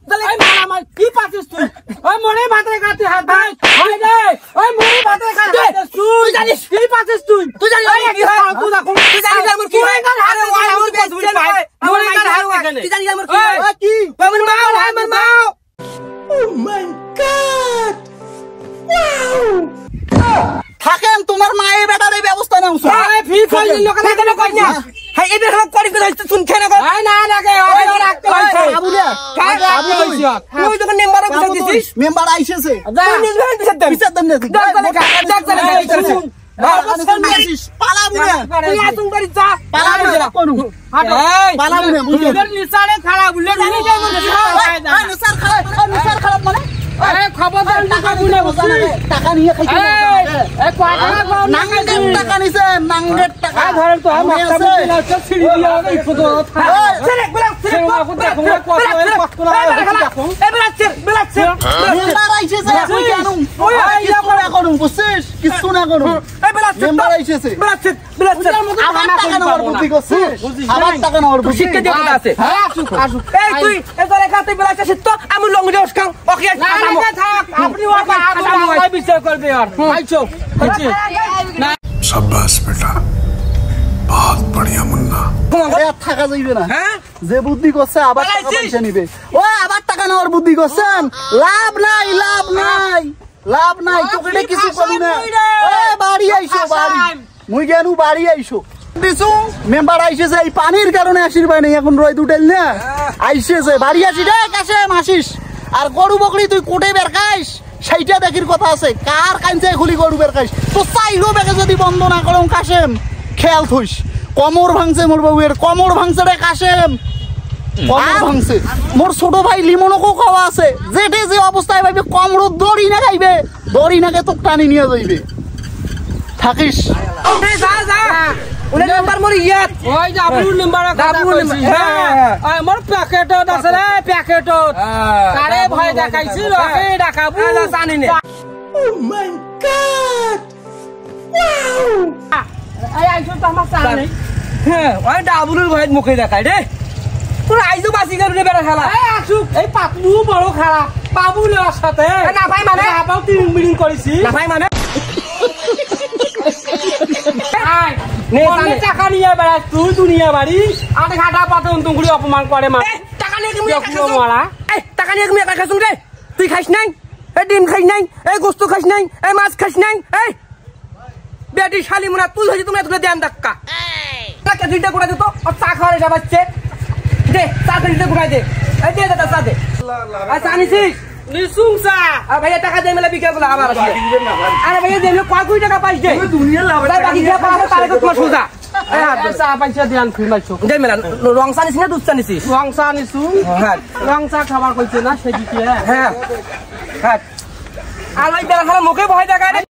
তাহলে আমার কি পাচ্ছিস তুই ওই মরে ভাতে কাটতে হাত ভাই ওই রে ওই মরে ভাতে কাটতে তুই জানিস কি পাচ্ছিস তুই জানিস কি হয় তুই দেখো তুই জানিস আমার কি হয় আরে ওই আমার বুঝবি ভাই মরে কাট হার এখানে তুই জানিস আমার কি হয় কি আমার মা ও মাই গড থাকেন তোমার মায়ের বেটার এই ব্যবস্থা নাও আরে ফি কইলি লোকে কেন কই না হাই এবে সব করি করে শুন খেনা কর আই না না কে ওই রাখতে হইছে বাবু রে কাজ বাবু হইছে তুই যখন মেম্বার করে দিছিস মেম্বার আইছেছে তুই নিজে বিচার দেন বিচার দেন পালাবু না তুই আসুন করি যা পালাবু না কোন পালাবু না বুঝলি এর নিসারে খারাপ বুঝলে জানি যাই নিসার খারাপ মানে আরে খবরদার টাকা বুনে বসে টাকা নিয়ে খাইতে এই কয় টাকা কম নাঙ্গের টাকা নিছে নাঙ্গের টাকা ধরেন তো আমি একটা দিলাছে সিঁড়ি দিয়া এই ফটো ছেড়ে দেখো কত কষ্ট দেখো বেলাচ্ছে মেম্বার আইছে তুই কেন ওই না করু বুঝছিস কিছু না করু এই বেলাচ্ছে মেম্বার আইছে বেলাচ্ছে আমার টাকা নেওয়ার বুদ্ধি করছিস আমার টাকা নেওয়ার বুদ্ধি শিক্ষা দিয়ে কথা আছে আসুক এই তুই এবারে খাতে বেলাচ্ছে তো আমি লং যাস কাম ওকে থাক আপনি ওকে আবার বিচার করবে আর আইছো না शाबाश बेटा बहुत बढ़िया मुन्ना থাকা যাইবে না হ্যাঁ যে বুদ্ধি করছে আবার টাকা পয়সা নিবে ও আবার টাকা নেওয়ার বুদ্ধি করছেন লাভ নাই তোকে কিছু করবি না ওই বাড়ি আইছো বাড়ি মুই গেনু বাড়ি আইছো দিছু মেম্বার আইছে এই পানির কারণে আসির পাই নাই এখন রয় দুটেল না আইছে বাড়ি আসি রে কাছে মাসিস আর গরু বকরি তুই কোটে বের খাইস সেইটা দেখির কথা আছে কার কাইনছে খুলি গরু বের খাইস তো চাইলো বেগে যদি বন্ধ না করম কাশেম খেয়াল থইস কমর ভাঙছে মোর বাবুয়ের কমর ভাঙছে রে কাশেম কমর ভাঙছে মোর ছোট ভাই লিমনকো খাওয়া আছে যেটে যে অবস্থায় ভাইবে কমর দড়ি না খাইবে দড়ি নাকে তো টানি নিয়ে যাইবে থাকিস যা ওলে নাম্বার মোর ইয়াত ওই যে আপনি নাম্বার হ্যাঁ মোর প্যাকেটত আছে রে প্যাকেটত আরে ভয় দেখাইছিল ওকে দেখাবো জানি না ও মাই গড ওয়াও এই আইছো তো আমার সামনে হ্যাঁ ওই ডাবলুর ভয় মুখে দেখাই রে তোর আইজো বাসি করে বেড়া খেলা এই আসুক এই পাতলু বড় খেলা বাবুলের সাথে না ভাই মানে আবাও 3 মিনিট করেছি না ভাই মানে টাকা নিয়ে বেড়াস তুই দুনিয়া বাড়ি আট ঘাটা পাতে তুমগুলি অপমান করে মা টাকা নিয়ে তুমি টাকা নিয়ে তুমি একা খাস রে তুই খাইস নাই এই ডিম খাইস নাই এই গোস্ত খাইস নাই এই মাছ খাইস নাই এই বেটি শালি মুনা তুই হয়েছে তুমি এতগুলো দেন ধাক্কা দুইটা গোড়া দিত আর চা খাওয়ার এটা বাচ্চে দে চা দুইটা গোড়াই দে এই দে দাদা চা দে আচ্ছা আনিসিস নিসুং চা ভাইয়া টাকা দিয়ে মেলা বিকেল বলে আবার আসবে আরে ভাইয়া দেলে কয় টাকা পাইছ দে দুনিয়া লাভ বাকি যা পাওয়া তারে তো তোমার সোজা চা পাইছা দিয়ান ফিরমাইছো দে মেলা রং চা নিছিস না দুধ চা নিছিস রং চা নিছু হ্যাঁ রং চা খাবার কইছে না সেদিকে হ্যাঁ হ্যাঁ আর ওই বেলা খালা মুখে ভয় দেখায়